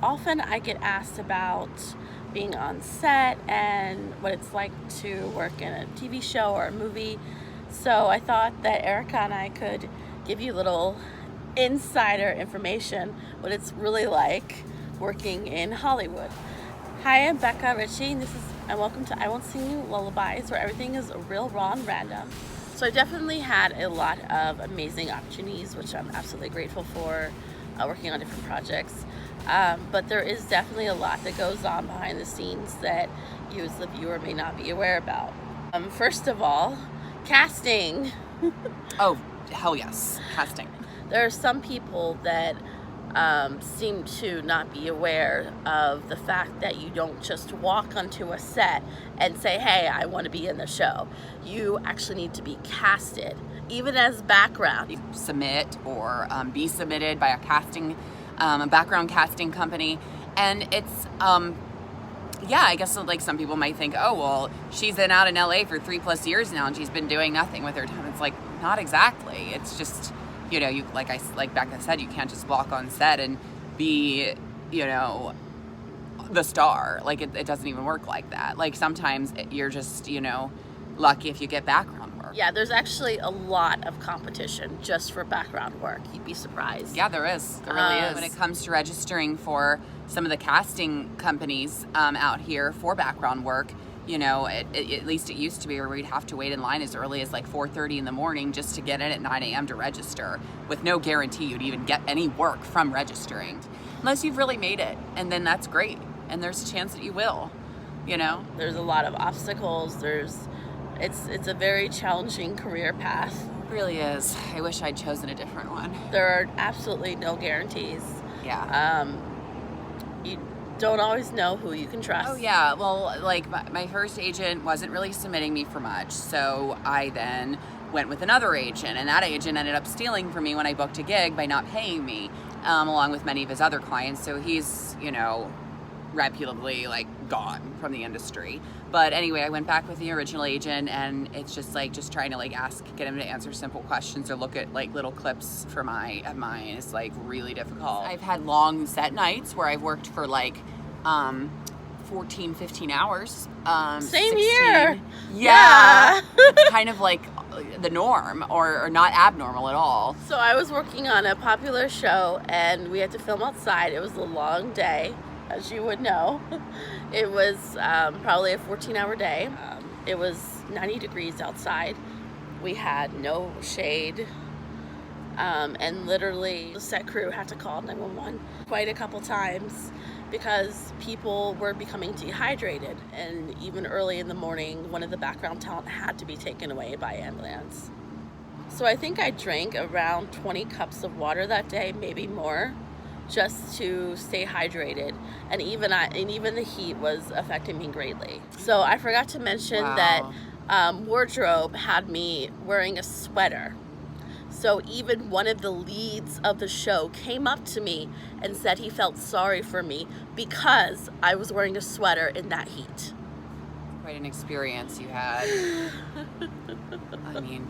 Often I get asked about being on set and what it's like to work in a TV show or a movie. So I thought that Erica and I could give you a little insider information, what it's really like working in Hollywood. Hi, I'm Beka, Ricci, and welcome to I Won't Sing You Lullabies, where everything is real, raw, and random. So I definitely had a lot of amazing opportunities, which I'm absolutely grateful for, working on different projects. But there is definitely a lot that goes on behind the scenes that you as the viewer may not be aware about. First of all, casting. Oh, hell yes, casting. There are some people that seem to not be aware of the fact that you don't just walk onto a set and say, hey, I want to be in the show. You actually need to be casted, even as background. Submit or be submitted by a background casting company. And it's, I guess like some people might think, oh, well, she's been out in LA for 3+ years now and she's been doing nothing with her time. It's like, not exactly. It's just, you like Becca said, you can't just walk on set and be, the star. Like it doesn't even work like that. Like sometimes you're just, lucky if you get background work. Yeah, there's actually a lot of competition just for background work. You'd be surprised. Yeah, there is. There really is. When it comes to registering for some of the casting companies out here for background work, at least it used to be where we'd have to wait in line as early as like 4:30 in the morning just to get in at 9 a.m. to register, with no guarantee you'd even get any work from registering, unless you've really made it, and then that's great, and there's a chance that you will. There's a lot of obstacles. It's a very challenging career path. It really is. I wish I'd chosen a different one. There are absolutely no guarantees. Yeah. You don't always know who you can trust. Oh yeah, well, like my first agent wasn't really submitting me for much, so I then went with another agent, and that agent ended up stealing from me when I booked a gig by not paying me, along with many of his other clients, so he's, reputably gone from the industry. But anyway, I went back with the original agent, and it's just trying to get him to answer simple questions or look at little clips of mine is really difficult. I've had long set nights where I've worked for 14, 15 hours. Same 16. here. Yeah. It's kind of like the norm, or not abnormal at all. So I was working on a popular show, and we had to film outside. It was a long day, as you would know. It was probably a 14-hour day. It was 90 degrees outside. We had no shade. And literally the set crew had to call 911 quite a couple times because people were becoming dehydrated. And even early in the morning, one of the background talent had to be taken away by ambulance. So I think I drank around 20 cups of water that day, maybe more, just to stay hydrated, and even the heat was affecting me greatly. So I forgot to mention that wardrobe had me wearing a sweater. So even one of the leads of the show came up to me and said he felt sorry for me because I was wearing a sweater in that heat. Quite an experience you had. I mean,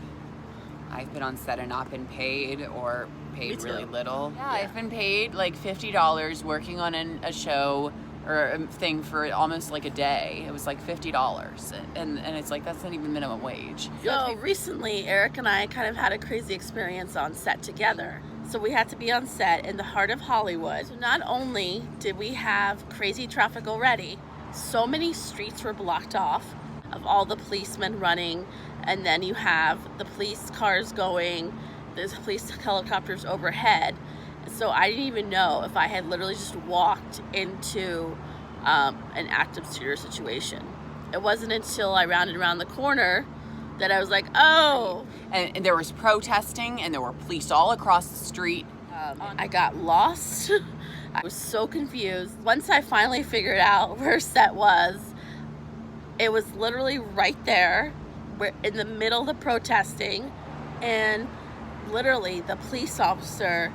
I've been on set and not been paid, or paid really little. Yeah, I've been paid $50 working on a show or a thing for almost a day. It was $50, and it's that's not even minimum wage. So recently, Eric and I kind of had a crazy experience on set together. So we had to be on set in the heart of Hollywood. So not only did we have crazy traffic already, so many streets were blocked off of all the policemen running, and then you have the police cars going, there's police helicopters overhead. So I didn't even know if I had literally just walked into an active shooter situation. It wasn't until I rounded around the corner that I was like, oh. And there was protesting, and there were police all across the street. I got lost. I was so confused. Once I finally figured out where set was, it was literally right there, in the middle of the protesting, and literally the police officer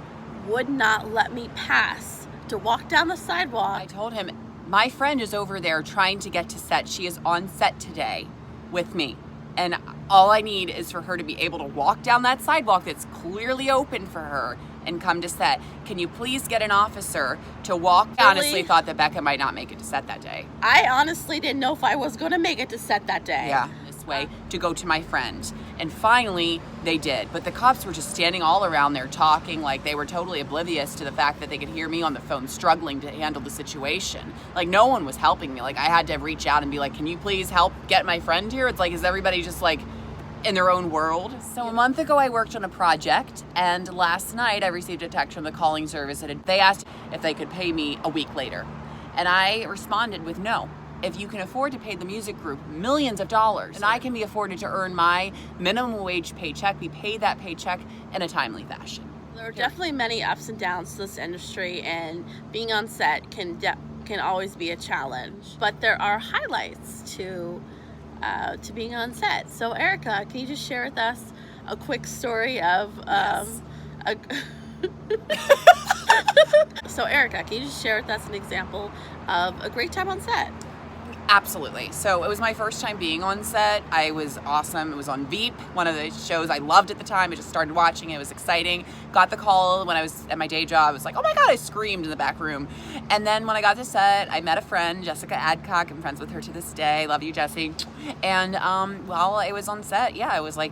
would not let me pass to walk down the sidewalk. I told him, my friend is over there trying to get to set. She is on set today with me, and all I need is for her to be able to walk down that sidewalk that's clearly open for her and come to set. Can you please get an officer to walk? I honestly thought that Beka might not make it to set that day. I honestly didn't know if I was going to make it to set that day. Yeah, this way to go to my friend. And finally, they did. But the cops were just standing all around there talking like they were totally oblivious to the fact that they could hear me on the phone struggling to handle the situation. Like, no one was helping me. Like, I had to reach out and be like, can you please help get my friend here? It's like, is everybody just like in their own world? So a month ago, I worked on a project, and last night I received a text from the calling service that they asked if they could pay me a week later. And I responded with no. If you can afford to pay the music group millions of dollars, and I can be afforded to earn my minimum wage paycheck, we pay that paycheck in a timely fashion. There are definitely many ups and downs to this industry, and being on set can always be a challenge. But there are highlights to being on set. So Erica, can you just share with us a quick story of Yes. So Erica, can you just share with us an example of a great time on set? Absolutely. So it was my first time being on set. I was awesome. It was on Veep, one of the shows I loved at the time. I just started watching it. It was exciting. Got the call when I was at my day job. I was like, oh my God, I screamed in the back room. And then when I got to set, I met a friend, Jessica Adcock. I'm friends with her to this day. Love you, Jessie. And while I was on set, yeah, I was like,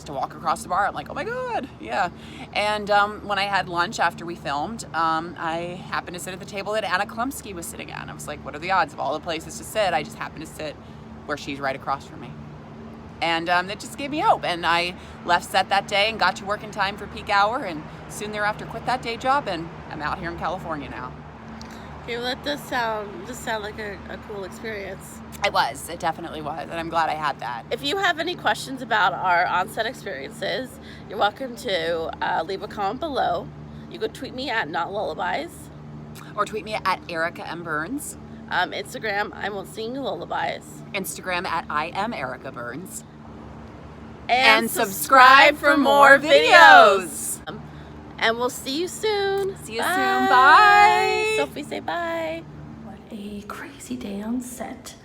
to walk across the bar. I'm like, oh my God, yeah. And when I had lunch after we filmed, I happened to sit at the table that Anna Klumsky was sitting at. And I was like, what are the odds of all the places to sit? I just happened to sit where she's right across from me. And it just gave me hope. And I left set that day and got to work in time for peak hour, and soon thereafter quit that day job, and I'm out here in California now. Okay, well, that does sound like a cool experience. It definitely was, and I'm glad I had that. If you have any questions about our on-set experiences, you're welcome to leave a comment below. You can tweet me at NotLullabies. Or tweet me at Erica M. Burns. Instagram, I won't sing lullabies. Instagram at I am Erica Burns. And subscribe for more videos. And we'll see you soon. See you soon. Bye. Sophie, say bye. What a crazy day on set.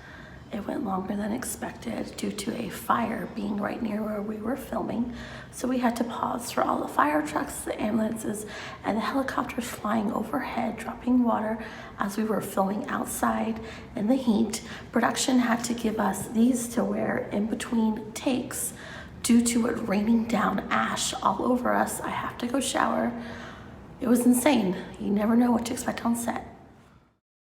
It went longer than expected due to a fire being right near where we were filming. So we had to pause for all the fire trucks, the ambulances, and the helicopters flying overhead, dropping water as we were filming outside in the heat. Production had to give us these to wear in between takes due to it raining down ash all over us. I have to go shower. It was insane. You never know what to expect on set.